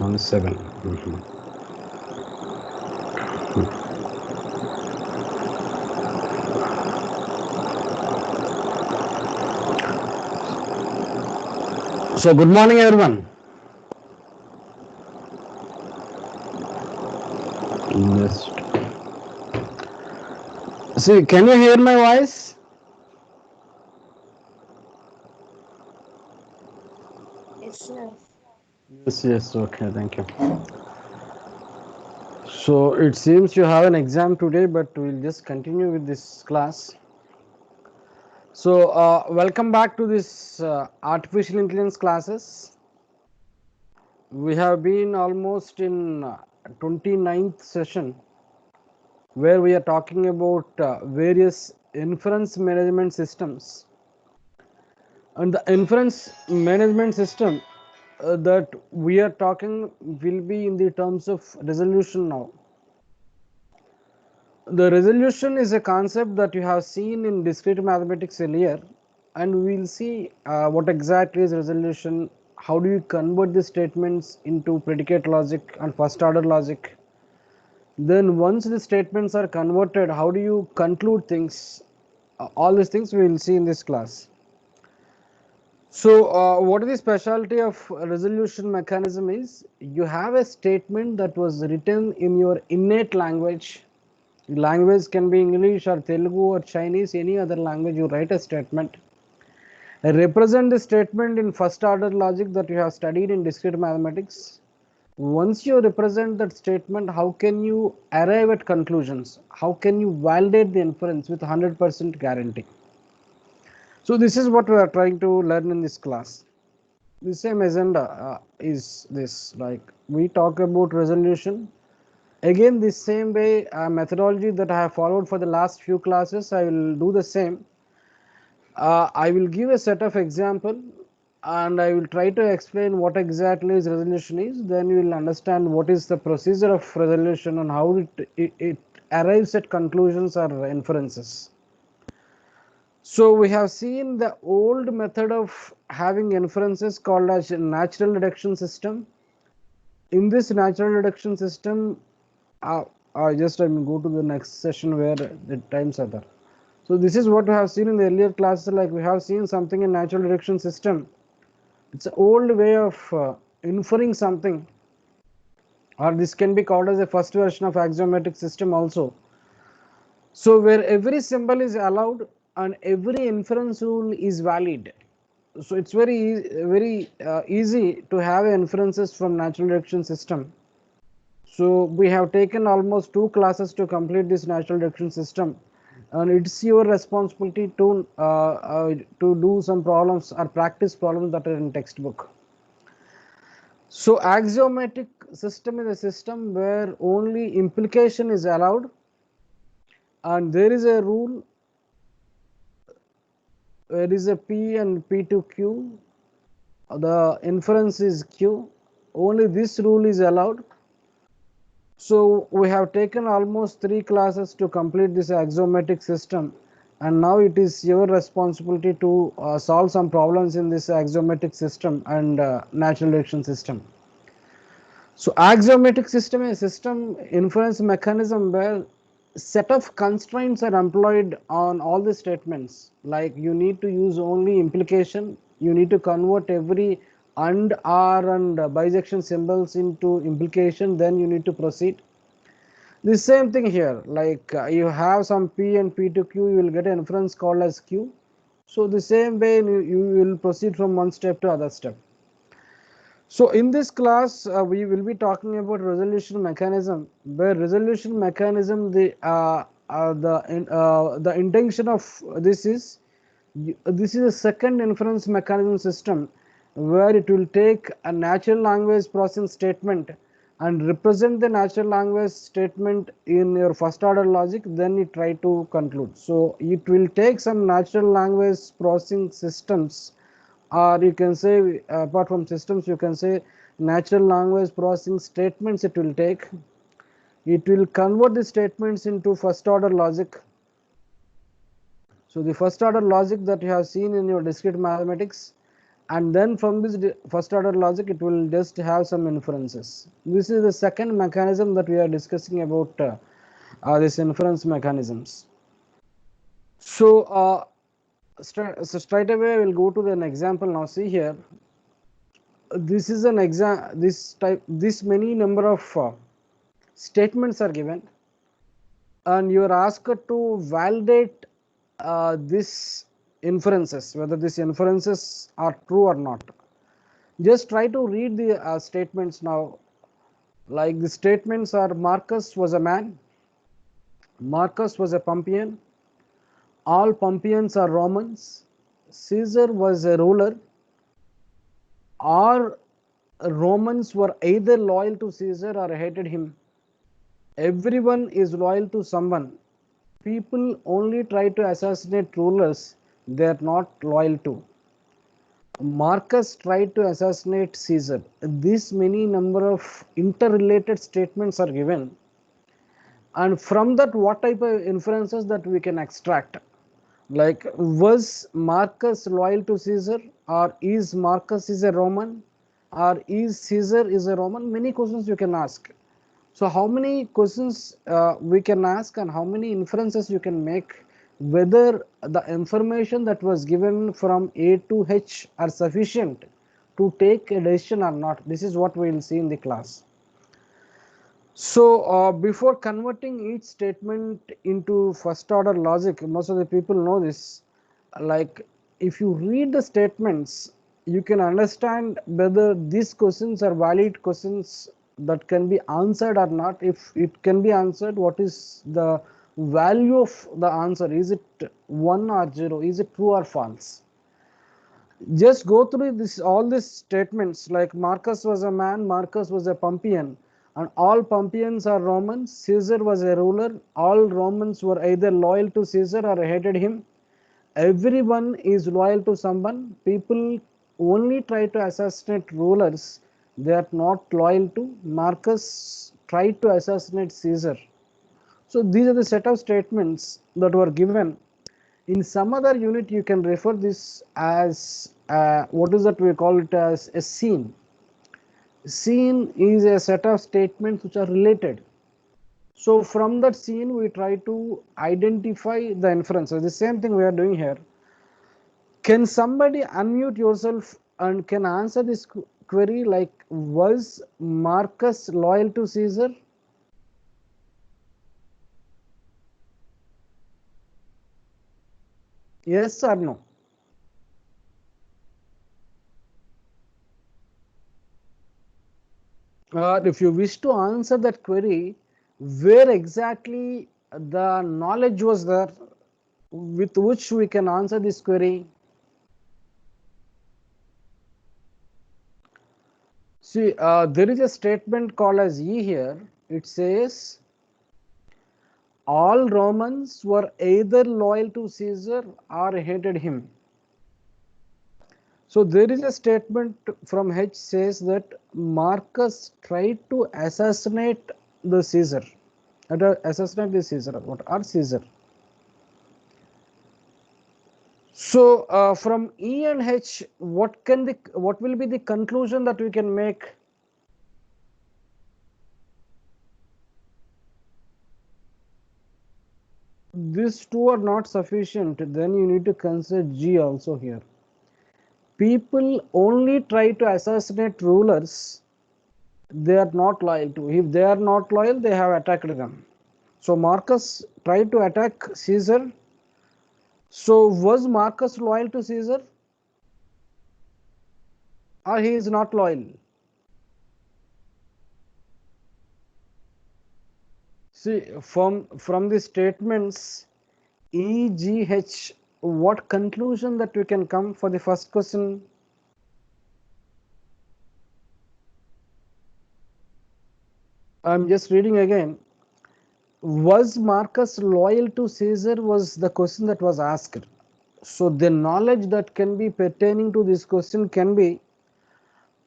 on 7. So good morning everyone. Just see, can you hear my voice? Yes, sir. Yes, okay, thank you. So it seems you have an exam today, but we'll just continue with this class. So welcome back to this artificial intelligence classes. We have been almost in 29th session where we are talking about various inference management systems. And the inference management system that we are talking will be in the terms of resolution now. The resolution is a concept that you have seen in discrete mathematics earlier, and we will see what exactly is resolution, how do you convert the statements into predicate logic and first order logic. Then once the statements are converted, how do you conclude things? All these things we will see in this class. So what is the specialty of resolution mechanism is you have a statement that was written in your innate language. Language can be English or Telugu or Chinese, any other language. You write a statement, represent the statement in first order logic that you have studied in discrete mathematics. Once you represent that statement, how can you arrive at conclusions? How can you validate the inference with 100% guarantee? So this is what we are trying to learn in this class. The same agenda is this, like we talk about resolution. Again, the same way methodology that I have followed for the last few classes, I will do the same. I will give a set of example and I will try to explain what exactly is resolution is. Then you will understand what is the procedure of resolution and how it arrives at conclusions or inferences. So we have seen the old method of having inferences called as natural reduction system. In this natural reduction system, I just I will go to the next session where the times are there. So this is what we have seen in the earlier classes. Like we have seen something in natural reduction system. It's an old way of inferring something, or this can be called as a first version of axiomatic system also. So where every symbol is allowed and every inference rule is valid. So it's very easy to have inferences from natural reduction system. So we have taken almost 2 classes to complete this natural reduction system, and it's your responsibility to do some problems or practice problems that are in textbook. So axiomatic system is a system where only implication is allowed, and there is a rule. There is a P and P to Q. The inference is Q. Only this rule is allowed. So we have taken almost 3 classes to complete this axiomatic system, and now it is your responsibility to solve some problems in this axiomatic system and natural reduction system. So axiomatic system is a system inference mechanism where set of constraints are employed on all the statements, like you need to use only implication, you need to convert every and, or and bisection symbols into implication, then you need to proceed. The same thing here, like you have some P and P to Q, you will get an inference called as Q. So the same way you will proceed from one step to other step. So in this class, we will be talking about resolution mechanism. Where resolution mechanism, the intention of this is this is a second inference mechanism system where it will take a natural language processing statement and represent the natural language statement in your first order logic, then it try to conclude. So it will take some natural language processing systems, or you can say apart from systems you can say natural language processing statements. It will convert the statements into first order logic. So the first order logic that you have seen in your discrete mathematics, and then from this first order logic it will just have some inferences. This is the second mechanism that we are discussing about this inference mechanisms. So, so straight away we'll go to an example now. See here, this is an exam. This many number of statements are given, and you are asked to validate this inferences, whether these inferences are true or not. Just try to read the statements now. Like the statements are: Marcus was a man, Marcus was a Pompeian, all Pompeians are Romans, Caesar was a ruler, or Romans were either loyal to Caesar or hated him. Everyone is loyal to someone. People only try to assassinate rulers they are not loyal to. Marcus tried to assassinate Caesar. This many number of interrelated statements are given, and from that what type of inferences that we can extract? Like, was Marcus loyal to Caesar, or is Marcus is a Roman, or is Caesar is a Roman? Many questions you can ask. So how many questions we can ask, and how many inferences you can make, whether the information that was given from A to H are sufficient to take a decision or not? This is what we will see in the class. So before converting each statement into first order logic, most of the people know this, like if you read the statements, you can understand whether these questions are valid questions that can be answered or not. If it can be answered, what is the value of the answer? Is it 1 or 0? Is it true or false? Just go through this all these statements, like Marcus was a man, Marcus was a Pompeian, and all Pompeians are Romans, Caesar was a ruler, all Romans were either loyal to Caesar or hated him, everyone is loyal to someone, people only try to assassinate rulers they are not loyal to. Marcus tried to assassinate Caesar. So these are the set of statements that were given. In some other unit you can refer this as what is that we call it as a scene. Scene is a set of statements which are related. So from that scene we try to identify the inferences. The same thing we are doing here. Can somebody unmute yourself and can answer this query, like, was Marcus loyal to Caesar? Yes or no? If you wish to answer that query, where exactly the knowledge was there with which we can answer this query? See, there is a statement called as E here. It says all Romans were either loyal to Caesar or hated him. So there is a statement from H says that Marcus tried to assassinate the Caesar, assassinate the Caesar, or Caesar. So from E and H, what will be the conclusion that we can make? These two are not sufficient. Then you need to consider G also here. People only try to assassinate rulers they are not loyal to. If they are not loyal, they have attacked them. So Marcus tried to attack Caesar. So was Marcus loyal to Caesar, or he is not loyal? See, from the statements E, G, H, what conclusion that we can come for the first question? I'm just reading again. Was Marcus loyal to Caesar was the question that was asked. So the knowledge that can be pertaining to this question can be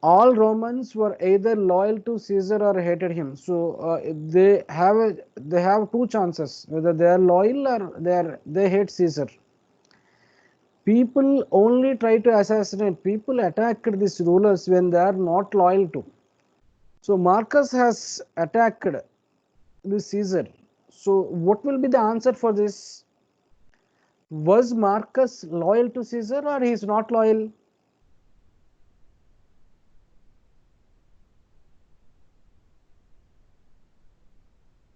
all Romans were either loyal to Caesar or hated him. So they have two chances, whether they are loyal or they hate Caesar. People only try to assassinate, people attacked these rulers when they are not loyal to. So Marcus has attacked the Caesar. So what will be the answer for this? Was Marcus loyal to Caesar or he is not loyal?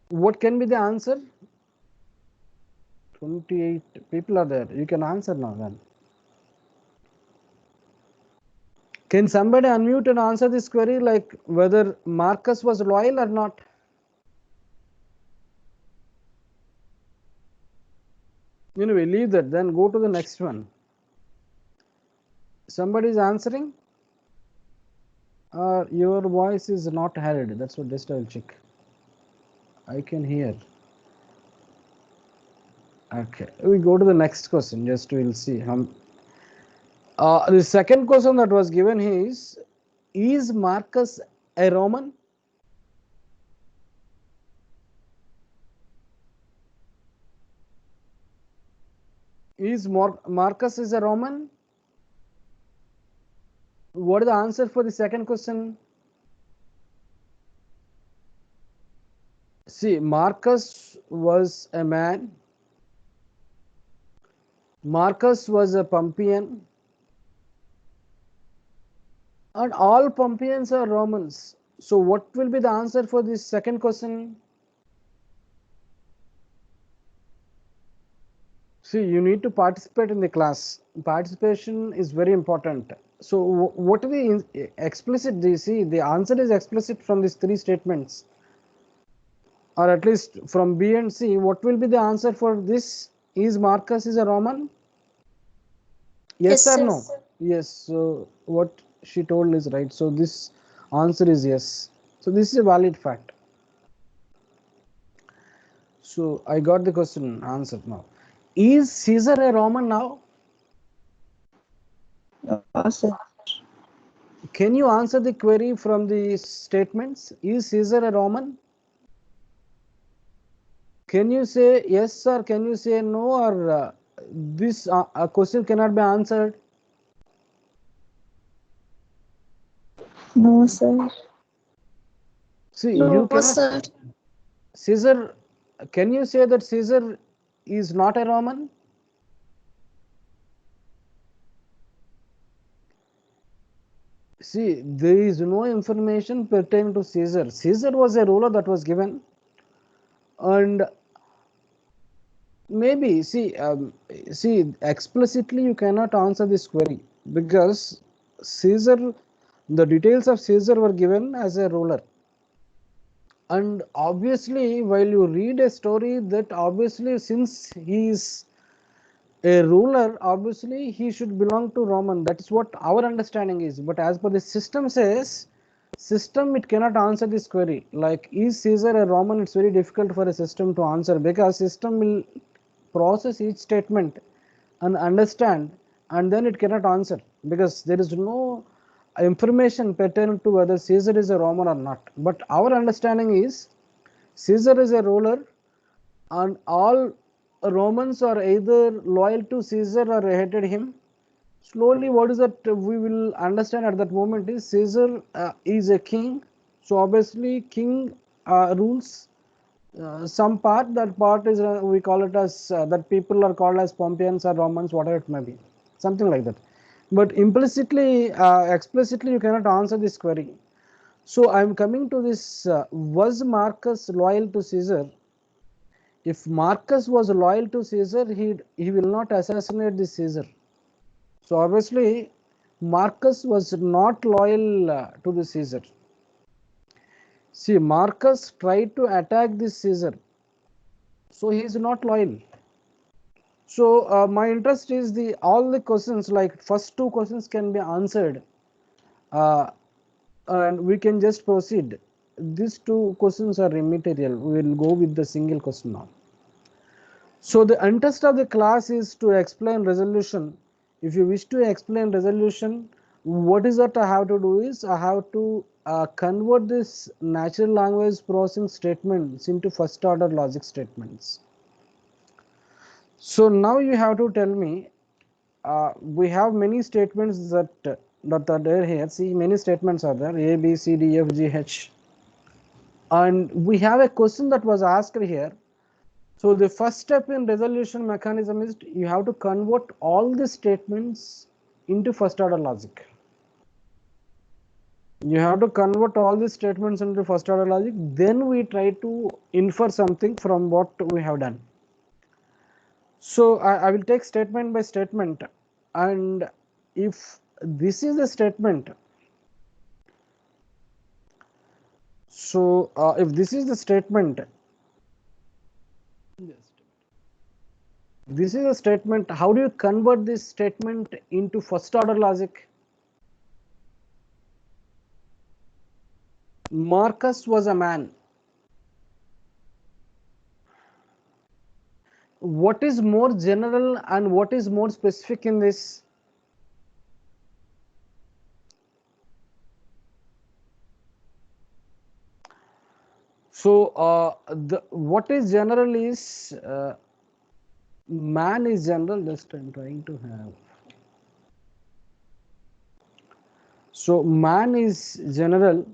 What can be the answer? 28 people are there. You can answer now then. Can somebody unmute and answer this query, like whether Marcus was loyal or not? Anyway, leave that, then go to the next one. Somebody is answering? Your voice is not heard. That's what just I'll check. I can hear. Okay, we go to the next question. Just we'll see. The second question that was given is Marcus a Roman? Is Marcus is a Roman? What is the answer for the second question? See, Marcus was a man. Marcus was a Pompeian. And all Pompeians are Romans. So what will be the answer for this second question? See, you need to participate in the class. Participation is very important. So what we explicit, you see, the answer is explicit from these three statements, or at least from B and C. What will be the answer for this? Is Marcus is a Roman? Yes, or sir. no? Yes. So what she told is right. So this answer is yes. So this is a valid fact. So I got the question answered now. Is Caesar a Roman now? No, sir. Can you answer the query from the statements? Is Caesar a Roman? Can you say yes or can you say no, or this question cannot be answered? No, sir. See, No, you cannot. sir. Caesar, can you say that Caesar is not a Roman? See, there is no information pertaining to Caesar. Caesar was a ruler that was given, and maybe see explicitly you cannot answer this query because Caesar, the details of Caesar were given as a ruler, and obviously while you read a story, that obviously since he is a ruler, obviously he should belong to Roman. That is what our understanding is. But as per the system says, system it cannot answer this query. Like, is Caesar a Roman? It's very difficult for a system to answer because system will process each statement and understand, and then it cannot answer because there is no information pertaining to whether Caesar is a Roman or not. But our understanding is Caesar is a ruler, and all Romans are either loyal to Caesar or hated him. Slowly, what is that we will understand at that moment is Caesar is a king. So obviously, king rules some part. That part is we call it as that people are called as Pompeians or Romans, whatever it may be, something like that. But implicitly, explicitly, you cannot answer this query. So I am coming to this: was Marcus loyal to Caesar? If Marcus was loyal to Caesar, he will not assassinate the Caesar. So obviously, Marcus was not loyal to the Caesar. See, Marcus tried to attack the Caesar, so he is not loyal. So my interest is all the questions, like first two questions can be answered, and we can just proceed. These two questions are immaterial. We will go with the single question now. So the interest of the class is to explain resolution. If you wish to explain resolution, what is that I have to do is I have to convert this natural language processing statements into first order logic statements. So now you have to tell me we have many statements that are there here. See, many statements are there, A, B, C, D, F, G, H. And we have a question that was asked here. So the first step in resolution mechanism is you have to convert all the statements into first order logic. You have to convert all these statements into first order logic, then we try to infer something from what we have done. So I will take statement by statement, and if this is a statement, so if this is the statement, this is a statement, how do you convert this statement into first order logic? Marcus was a man. What is more general and what is more specific in this? So what is general is man is general. Just I'm trying to have. So man is general,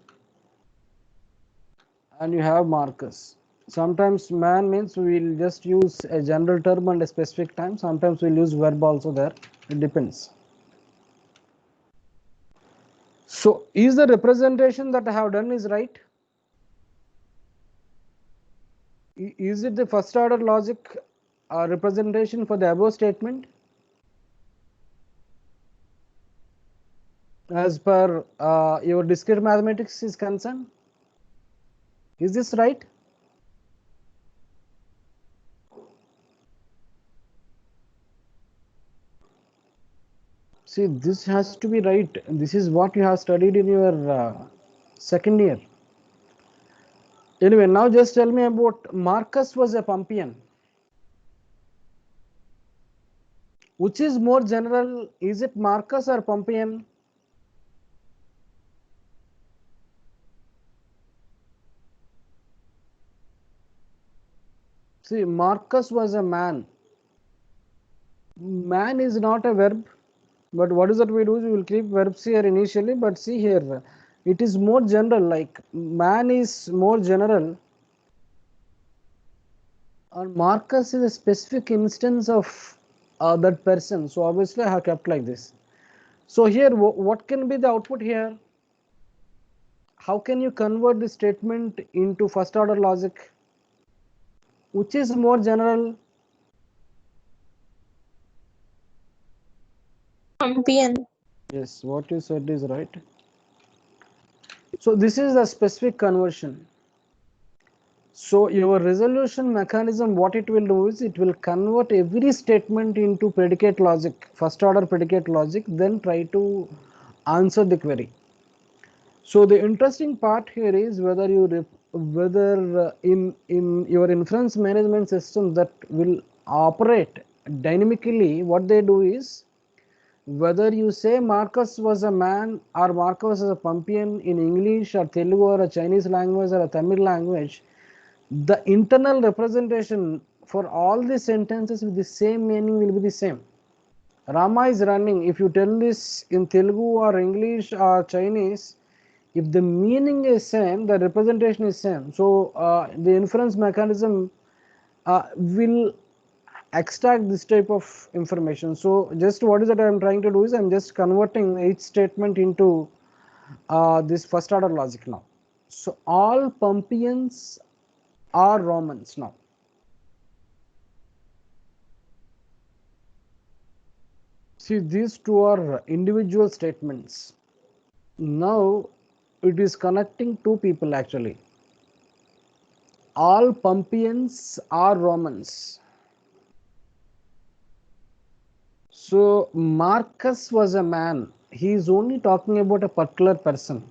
and you have Marcus. Sometimes man means we'll just use a general term and a specific time. Sometimes we'll use verb also there. It depends. So is the representation that I have done is right? Is it the first order logic representation for the above statement? As per your discrete mathematics is concerned? Is this right? See, this has to be right. This is what you have studied in your second year. Anyway, now just tell me about Marcus was a Pompeian. Which is more general? Is it Marcus or Pompeian? See, Marcus was a man. Man is not a verb, but what is that we do? We will keep verbs here initially, but see here, it is more general, like man is more general, and Marcus is a specific instance of that person. So obviously I have kept like this. So here, what can be the output here? How can you convert the statement into first order logic? Which is more general? Pompeian. Yes, what you said is right. So this is a specific conversion. So your resolution mechanism, what it will do is it will convert every statement into predicate logic, first order predicate logic, then try to answer the query. So the interesting part here is whether in your inference management system that will operate dynamically, what they do is whether you say Marcus was a man or Marcus was a Pompeian in English or Telugu or a Chinese language or a Tamil language, the internal representation for all the sentences with the same meaning will be the same. Rama is running. If you tell this in Telugu or English or Chinese, if the meaning is same, the representation is same. So the inference mechanism will extract this type of information. So just what is that I am trying to do is I am just converting each statement into this first order logic now. So all Pompeians are Romans now. See, these two are individual statements. Now it is connecting two people actually. All Pompeians are Romans. So Marcus was a man. He is only talking about a particular person.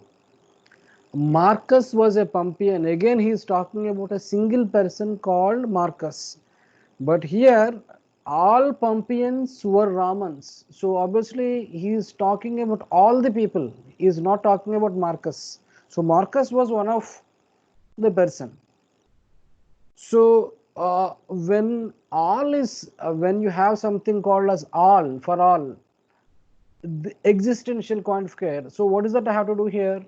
Marcus was a Pompeian. Again, he is talking about a single person called Marcus. But here, all Pompeians were Romans. So obviously, he is talking about all the people. He is not talking about Marcus. So Marcus was one of the person. So when all is when you have something called as all for all, the existential quantifier. So what is that I have to do here?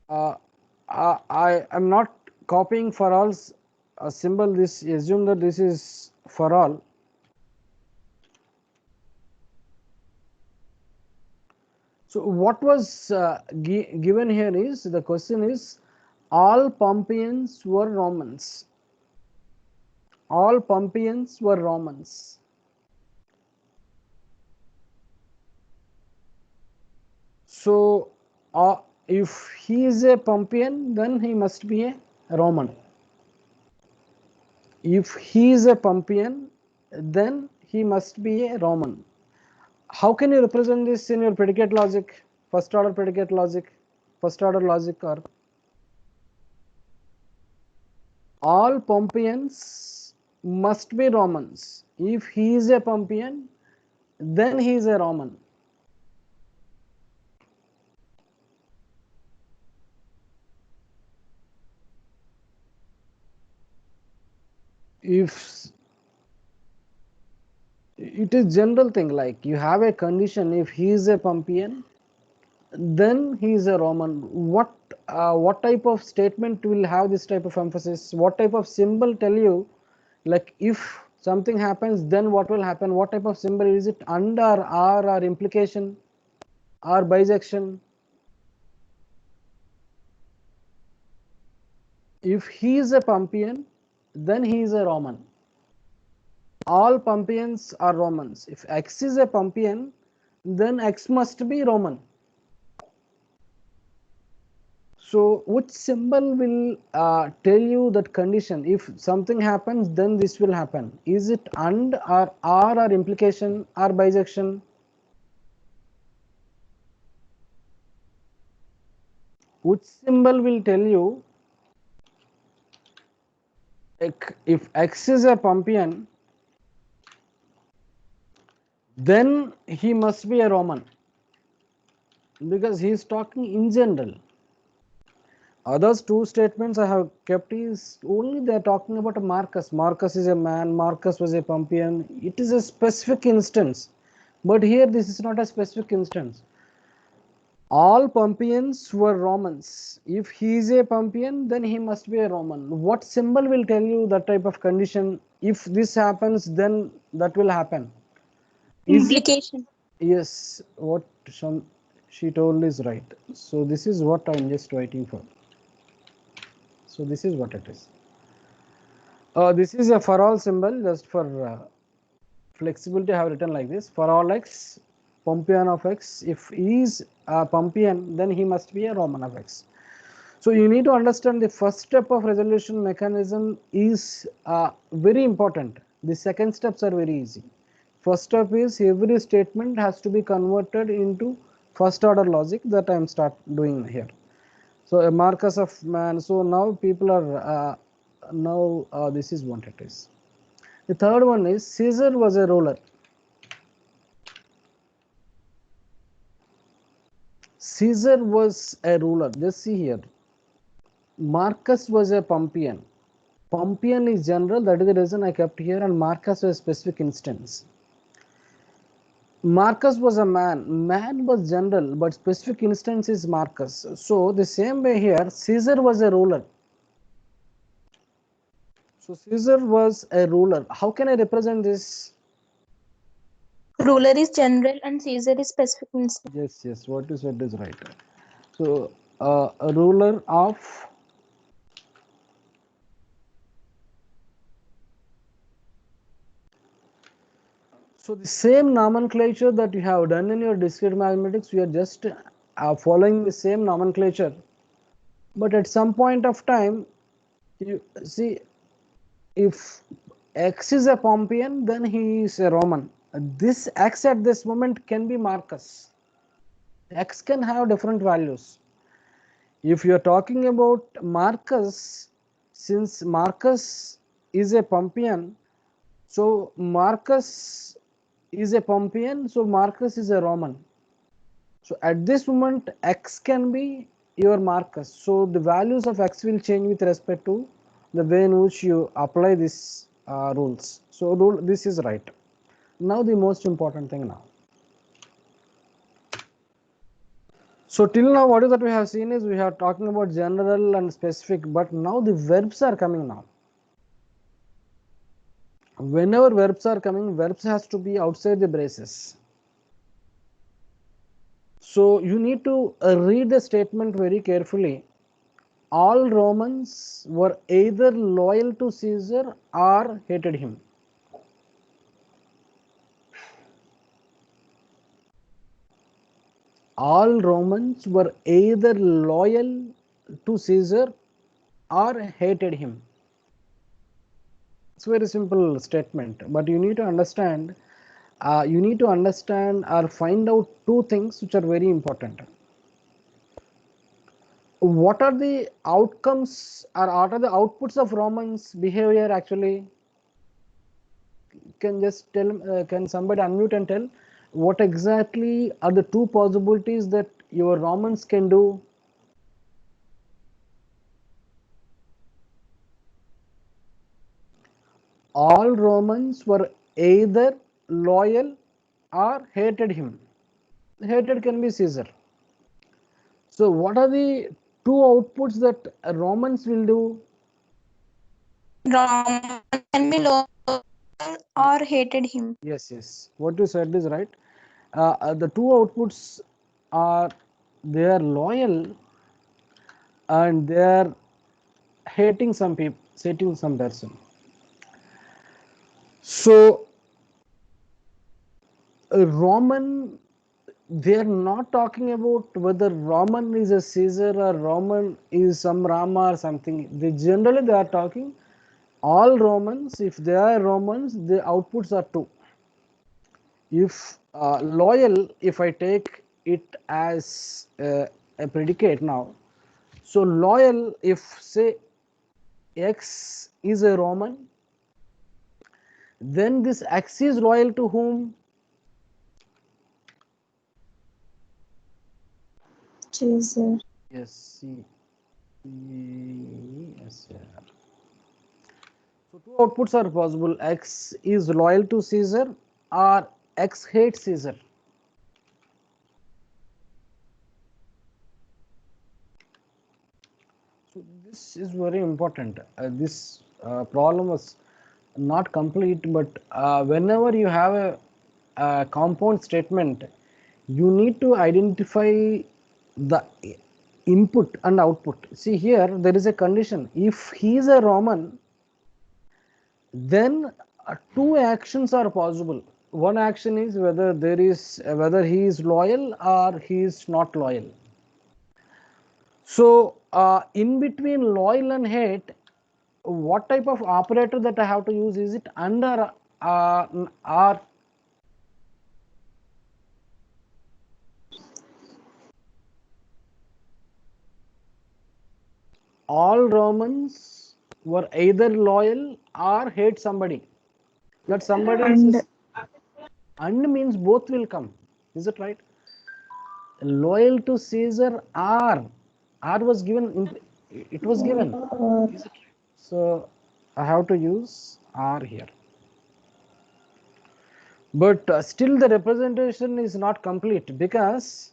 I am not copying for all's symbol. This assume that this is for all. So what was given here is, the question is, all Pompeians were Romans. All Pompeians were Romans. So if he is a Pompeian, then he must be a Roman. If he is a Pompeian, then he must be a Roman. How can you represent this in your predicate logic, first order predicate logic, first order logic? Or all Pompeians must be Romans. If he is a Pompeian, then he is a Roman. If it is general thing, like you have a condition, if he is a Pompeian, then he is a Roman. What type of statement will have this type of emphasis? What type of symbol tell you, like if something happens, then what will happen? What type of symbol is it? And or implication or bisection? If he is a Pompeian, then he is a Roman. All Pompeians are Romans. If X is a Pompeian, then X must be Roman. So which symbol will tell you that condition? If something happens, then this will happen. Is it and or implication or bisection? Which symbol will tell you if X is a Pompeian, then he must be a Roman, because he is talking in general. Others two statements I have kept is only they are talking about a Marcus. Marcus is a man, Marcus was a Pompeian. It is a specific instance, but here this is not a specific instance. All Pompeians were Romans. If he is a Pompeian, then he must be a Roman. What symbol will tell you that type of condition? If this happens, then that will happen. Is it? Implication. Yes, what she told is right. So this is what I'm just waiting for. So this is what it is. This is a for all symbol, just for flexibility I have written like this: for all X, Pompeian of X. If he is a Pompeian, then he must be a Roman of X. So you need to understand the first step of resolution mechanism is very important. The second steps are very easy. First step is every statement has to be converted into first order logic, that I am start doing here. So a Marcus of man. So now people are this is what it is. The third one is Caesar was a ruler. Caesar was a ruler. Just see here. Marcus was a Pompeian. Pompeian is general, that is the reason I kept here, and Marcus was a specific instance. Marcus was a man. Man was general, but specific instance is Marcus. So the same way here, Caesar was a ruler. So Caesar was a ruler. How can I represent this? Ruler is general and Caesar is specific instance. Yes, what you said is right. So a ruler of So the same nomenclature that you have done in your discrete mathematics, we are just following the same nomenclature. But at some point of time, you see, if X is a Pompeian, then he is a Roman. This X at this moment can be Marcus. X can have different values. If you are talking about Marcus, since Marcus is a Pompeian, so Marcus is a Pompeian, so Marcus is a Roman. So at this moment, X can be your Marcus. So the values of X will change with respect to the way in which you apply these rules. So this is right. Now the most important thing now. So till now what is that we have seen is we are talking about general and specific, but now the verbs are coming now. Whenever verbs are coming, verbs has to be outside the braces. So you need to read the statement very carefully. All Romans were either loyal to Caesar or hated him. All Romans were either loyal to Caesar or hated him. It's a very simple statement, but you need to understand or find out two things which are very important. What are the outcomes or what are the outputs of Romans behavior actually? Can just tell, can somebody unmute and tell what exactly are the two possibilities that your Romans can do? All Romans were either loyal or hated him. Hated can be Caesar. So what are the two outputs that Romans will do? Roman can be loyal or hated him. Yes. What you said is right. The two outputs are they are loyal and they are hating some people, hating some person. So Roman, they are not talking about whether Roman is a Caesar or Roman is some Rama or something. They are talking all Romans. If they are Romans, the outputs are two. If loyal, if I take it as a predicate now, so loyal, if say X is a Roman, then this X is loyal to whom? Caesar. Yes, yes. So two outputs are possible. X is loyal to Caesar or X hates Caesar. So this is very important. This problem was not complete, but whenever you have a compound statement, you need to identify the input and output. See here, there is a condition. If he is a Roman, then two actions are possible. One action is whether he is loyal or he is not loyal. So in between loyal and hate, what type of operator that I have to use? Is it under or all Romans were either loyal or hate somebody? That somebody And is and means both will come. Is it right? Loyal to Caesar R was given. It was given. Is it? So I have to use R here. But still the representation is not complete because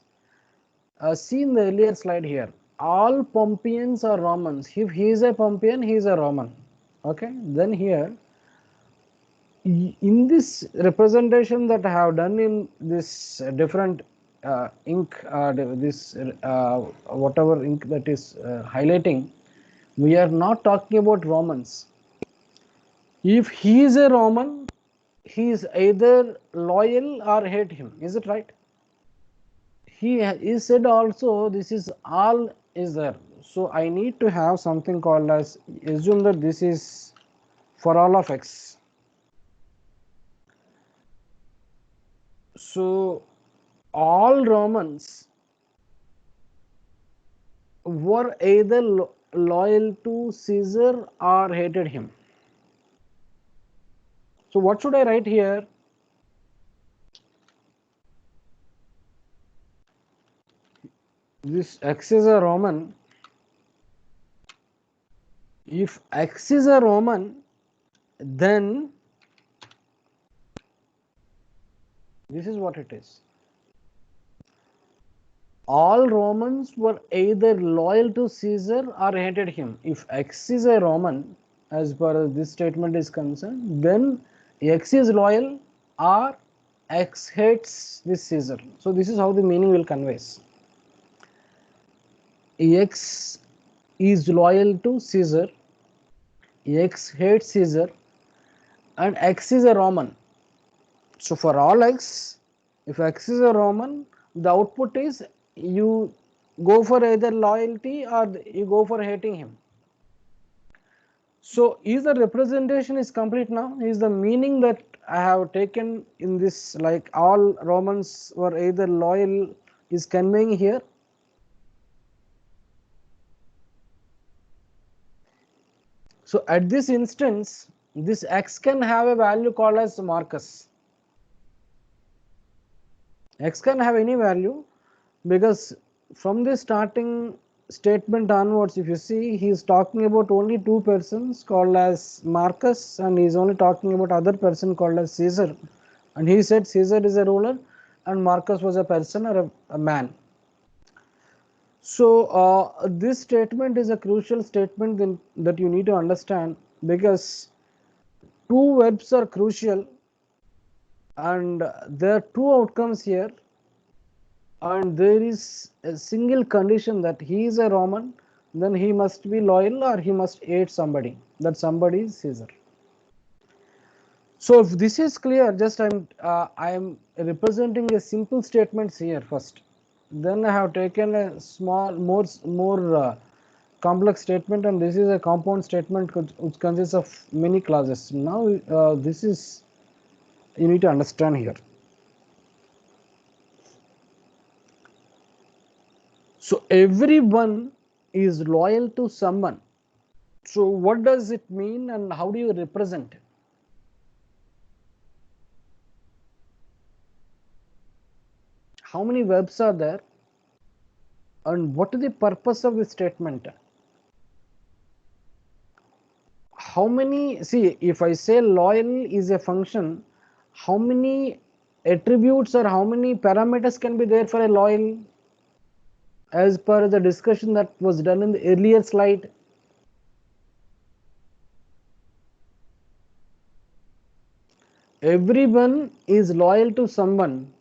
see in the earlier slide here, all Pompeians are Romans. If he is a Pompeian, he is a Roman. Okay, then here in this representation that I have done in this different ink, this whatever ink that is highlighting, we are not talking about Romans. If he is a Roman, he is either loyal or hate him. Is it right? He is said also this is all is there. So I need to have something called as, assume that this is for all of X. So all Romans were either loyal to Caesar or hated him. So what should I write here? This X is a Roman If X is a Roman, then this is what it is. All Romans were either loyal to Caesar or hated him. If X is a Roman, as per this statement is concerned, then X is loyal or X hates this Caesar. So this is how the meaning will conveys. X is loyal to Caesar, X hates Caesar, and X is a Roman. So for all X, if X is a Roman, the output is you go for either loyalty or you go for hating him. So is the representation is complete now? Is the meaning that I have taken in this, like all Romans were either loyal, is conveying here? So at this instance, this X can have a value called as Marcus. X can have any value, because from the starting statement onwards, if you see, he is talking about only two persons called as Marcus, and he is only talking about other person called as Caesar, and he said Caesar is a ruler and Marcus was a person or a man. So this statement is a crucial statement that you need to understand, because two verbs are crucial and there are two outcomes here, and there is a single condition that he is a Roman, then he must be loyal or he must hate somebody, that somebody is Caesar. So if this is clear, just I am representing a simple statements here first, then I have taken a small more complex statement, and this is a compound statement which consists of many clauses. Now this is, you need to understand here. So everyone is loyal to someone. So what does it mean and how do you represent it? How many verbs are there and what is the purpose of this statement? How many, see, if I say loyal is a function, how many attributes or how many parameters can be there for a loyal, as per the discussion that was done in the earlier slide? Everyone is loyal to someone.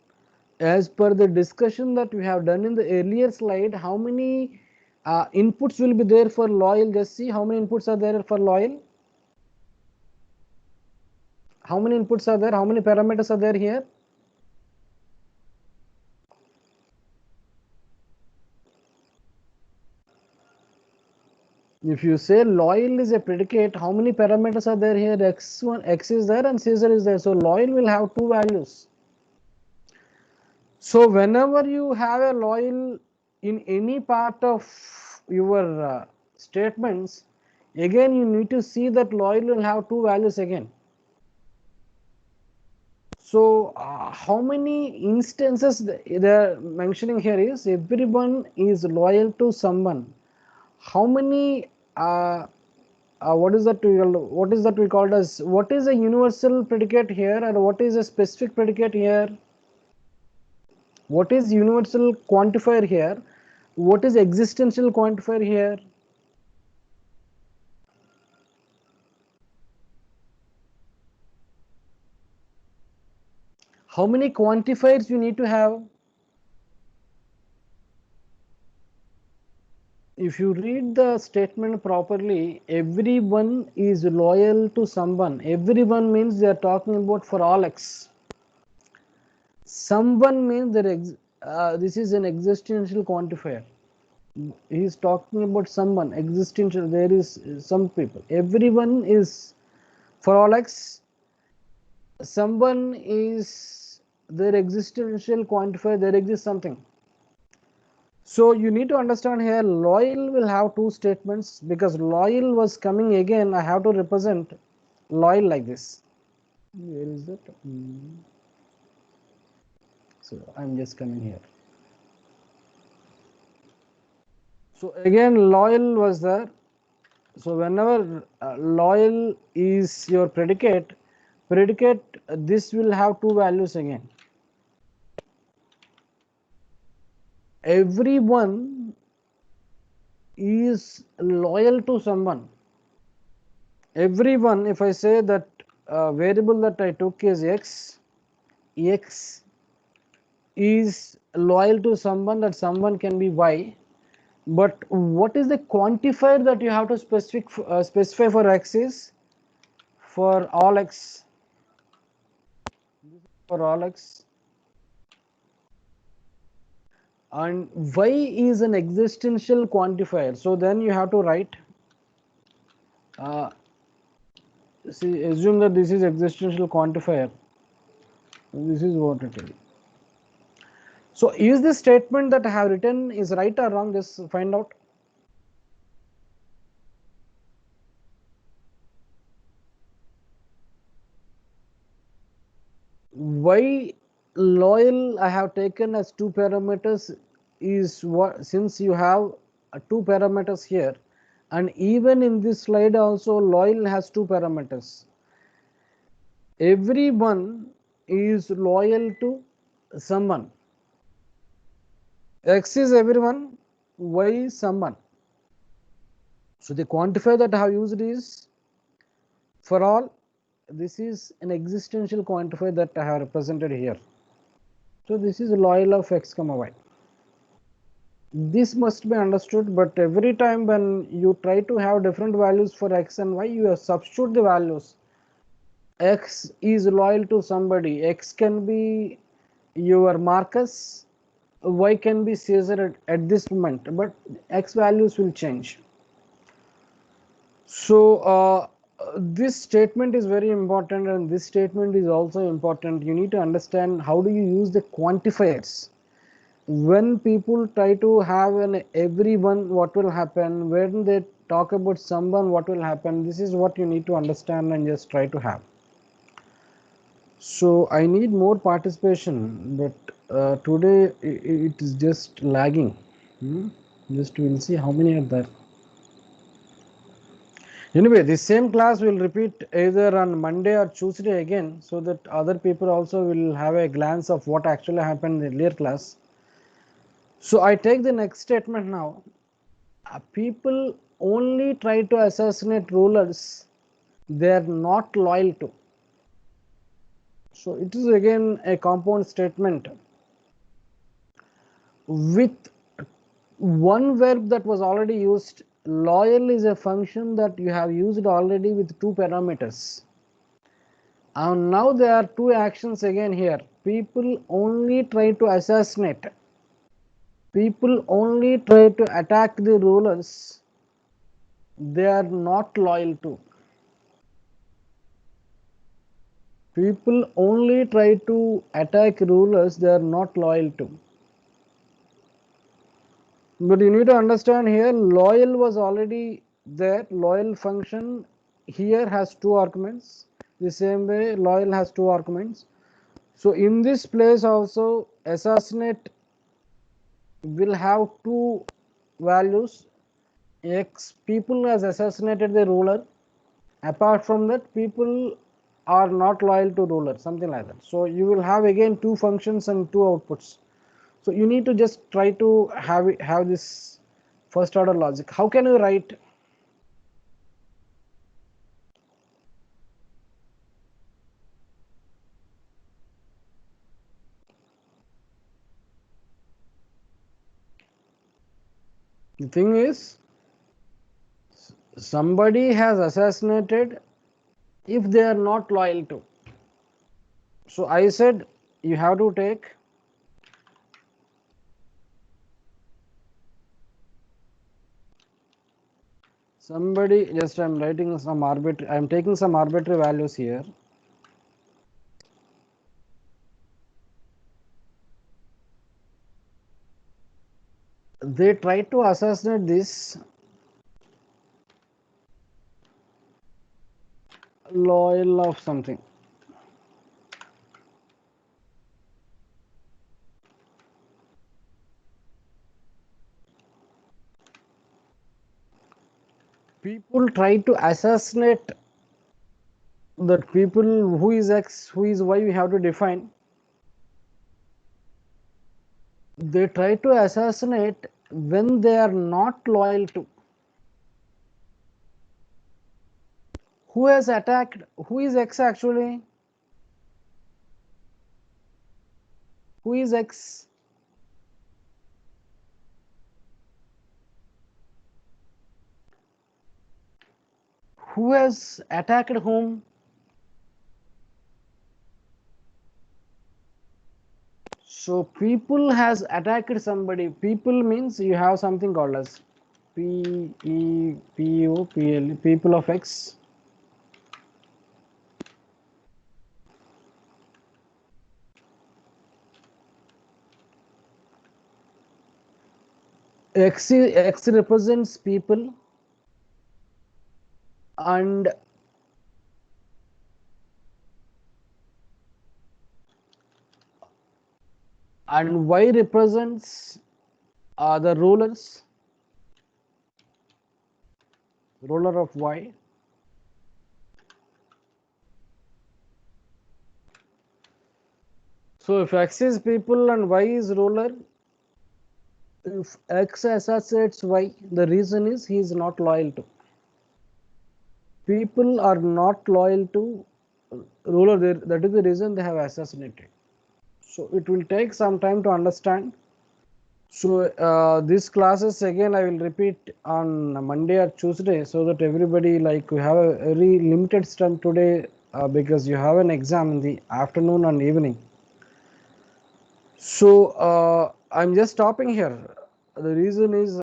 As per the discussion that we have done in the earlier slide, how many inputs will be there for loyal? Just see how many inputs are there for loyal. How many inputs are there? How many parameters are there here? If you say loyal is a predicate, how many parameters are there here? X1, X is there and Caesar is there. So loyal will have two values. So whenever you have a loyal in any part of your statements, again you need to see that loyal will have two values again. So how many instances they are mentioning here is everyone is loyal to someone. How many what is that we called as, what is a universal predicate here and what is a specific predicate here? What is universal quantifier here? What is existential quantifier here? How many quantifiers you need to have? If you read the statement properly, everyone is loyal to someone. Everyone means they are talking about for all X. Someone means that this is an existential quantifier. He is talking about someone existential. There is some people. Everyone is for all X. Someone is their existential quantifier. There exists something. So you need to understand here, loyal will have two statements, because loyal was coming again. I have to represent loyal like this. Where is that? So I'm just coming here. So again loyal was there. So whenever loyal is your predicate, this will have two values again. Everyone is loyal to someone. Everyone, if I say that variable that I took is x, x is loyal to someone, that someone can be y, but what is the quantifier that you have to specify for x is for all x, for all x, and y is an existential quantifier. So then you have to write, uh, see, assume that this is existential quantifier. This is what it is. So is this statement that I have written is right or wrong? Just find out. Why loyal I have taken as two parameters is what, since you have two parameters here, and even in this slide also loyal has two parameters. Everyone is loyal to someone. X is everyone, Y is someone. So the quantifier that I have used is for all. This is an existential quantifier that I have represented here. So this is loyal of x comma y. This must be understood, but every time when you try to have different values for x and y, you substitute the values. X is loyal to somebody. X can be your Marcus, y can be Caesar at this moment, but x values will change. So this statement is very important, and this statement is also important. You need to understand how do you use the quantifiers. When people try to have an everyone, what will happen? When they talk about someone, what will happen? This is what you need to understand and just try to have. So I need more participation, but today it is just lagging. Just we'll see how many are there. Anyway, this same class will repeat either on Monday or Tuesday again, so that other people also will have a glance of what actually happened in the earlier class. So I take the next statement now. People only try to assassinate rulers they are not loyal to. So it is again a compound statement with one verb that was already used. Loyal is a function that you have used already with two parameters. And now there are two actions again here. People only try to assassinate. People only try to attack the rulers they are not loyal to. People only try to attack rulers they are not loyal to. But you need to understand here, loyal was already there. Loyal function here has two arguments. The same way loyal has two arguments. So in this place also assassinate will have two values. X, people has assassinated the ruler. Apart from that, people are not loyal to ruler, something like that. So you will have again two functions and two outputs. So you need to just try to have this first order logic. How can you write? The thing is, somebody has assassinated if they are not loyal to. So I said you have to take somebody, just I'm writing some arbitrary, I'm taking some arbitrary values here. They try to assassinate this loyal of something. people try to assassinate that people who is X, who is Y, we have to define. They try to assassinate when they are not loyal to. Who has attacked? Who is X actually? Who is X? Who has attacked whom? So people has attacked somebody. People means you have something called as P-E-P-O-P-L, people of X. X represents people and Y represents the rulers, ruler of Y. So if X is people and Y is ruler, if X assassinates Y, the reason is he is not loyal to. People are not loyal to ruler, that is the reason they have assassinated. So it will take some time to understand. So these classes again I will repeat on Monday or Tuesday, so that everybody, like, we have a very limited time today because you have an exam in the afternoon and evening. So I'm just stopping here. The reason is